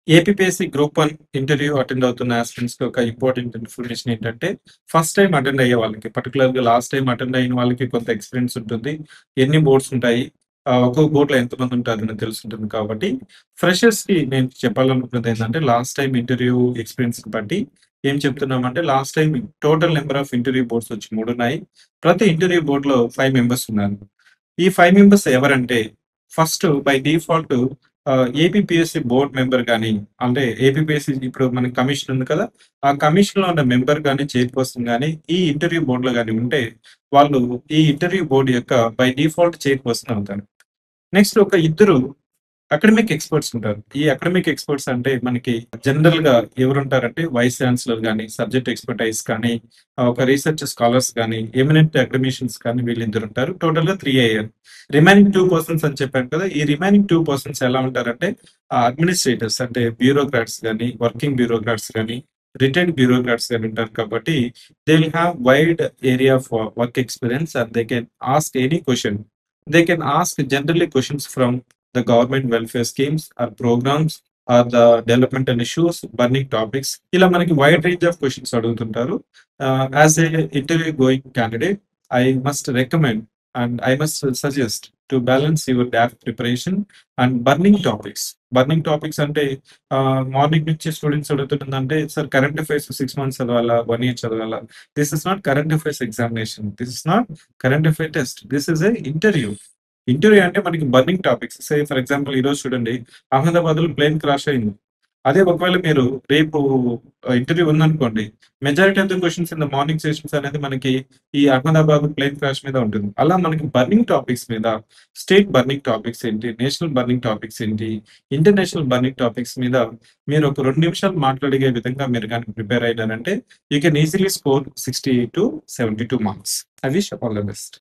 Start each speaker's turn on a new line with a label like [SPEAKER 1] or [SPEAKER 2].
[SPEAKER 1] APPSC group 1 interview attend అవుతున్న ఆస్పిరెంట్స్‌కి ఒక important information ఏంటంటే, ఫస్ట్ టైమ్ అటెండ్ అయ్యే వాళ్ళకి, పర్టిక్యులర్‌గా లాస్ట్ టైమ్ అటెండ్ అయిన వాళ్ళకి కొంత ఎక్స్‌పీరియన్స్ ఉంటుంది. ఎన్ని బోర్డ్స్ ఉంటాయి? ఒక్కొక్క బోర్డ్‌లో ఎంతమంది ఉంటారని తెలిసుంటుంది కాబట్టి, ఫ్రెషర్స్‌కి నేను చెప్పాలనుకున్నది ఏంటంటే, లాస్ట్ టైమ్ ఇంటర్వ్యూ ఎక్స్‌పీరియన్స్‌ని బట్టి ఏం చెప్తున్నామంటే, last time total number of interview boards వచ్చి 3 ఉన్నాయి. ప్రతి ఇంటర్వ్యూ బోర్డ్‌లో 5 మెంబర్స్ ఉన్నారు. ఈ 5 మెంబర్స్ ఎవరంటే, first by default APPSC board member గాని, అంటే ఏపీపీఎస్సీ ఇప్పుడు మనకి కమిషన్ ఉంది కదా! ఆ కమిషన్‌లో ఉన్న మెంబర్ గాని, చైర్‌పర్సన్ గాని ఈ ఇంటర్వ్యూ బోర్డ్‌లో గాని ఉంటే, వాళ్ళు ఈ ఇంటర్వ్యూ బోర్డ్ యొక్క బై డిఫాల్ట్ చైర్‌పర్సన్ అవుతారు. నెక్స్ట్ ఒక ఇద్దరు అకాడమిక్ ఎక్స్‌పర్ట్స్ ఉంటారు. ఈ అకాడమిక్ ఎక్స్‌పర్ట్స్ అంటే మనకి జనరల్‌గా ఎవరుంటారంటే వైస్ చాన్సలర్ గాని, సబ్జెక్ట్ ఎక్స్‌పర్టైజ్ కానీ, ఒక రీసెర్చ్ స్కాలర్స్ గాని, ఎమినెంట్ అకాడమిషియన్స్ కానీ వీళ్ళిద్దరుంటారు. టోటల్‌గా 3 అయ్యారు. రిమైనింగ్ 2 పర్సన్స్ అని చెప్పాను కదా! ఈ రిమైనింగ్ 2 పర్సన్స్ ఎలా ఉంటారంటే అడ్మినిస్ట్రేటర్స్ అంటే బ్యూరోక్రాట్స్ గాని, వర్కింగ్ బ్యూరోక్రాట్స్ గాని, రిటైర్డ్ బ్యూరోక్రాట్స్ గాని ఉంటారు కాబట్టి they will have wide area of work experience and they can ask any question. They can ask generally questions from the government welfare schemes or programs or the developmental issues, burning topics. ఇలా మనకి wide range of questions అడుగుతుంటారు. As a interview going candidate, I must recommend and I must suggest to balance your DAF preparation and burning topics. Burning topics అంటే morning నుంచి students అడుగుతుంటుందంటే sir current affairs 6 months చదవాలా, 1 year చదవాలా? This is not current affairs examination. This is not current affair test. This is a interview. Interview అంటే మనకి burning topics. Say for example ఈరోజు చూడండి, అహ్మదాబాద్‌లో ప్లేన్ క్రాష్ అయింది. అదే ఒకవేళ మీరు రేపు ఇంటర్వ్యూ ఉందనుకోండి, majority of the questions in the morning sessions అనేది మనకి ఈ అహ్మదాబాద్ ప్లేన్ క్రాష్ మీద ఉంటుంది. అలా మనకి బర్నింగ్ టాపిక్స్ మీద, స్టేట్ బర్నింగ్ టాపిక్స్ ఏంటి, నేషనల్ బర్నింగ్ టాపిక్స్ ఏంటి, ఇంటర్నేషనల్ బర్నింగ్ టాపిక్స్ మీద మీరు ఒక 2 నిమిషాలు మాట్లాడగలిగే విధంగా మీరు గనుక ప్రిపేర్ అయ్యారంటే, you can easily score 60-72 marks. I wish all the best.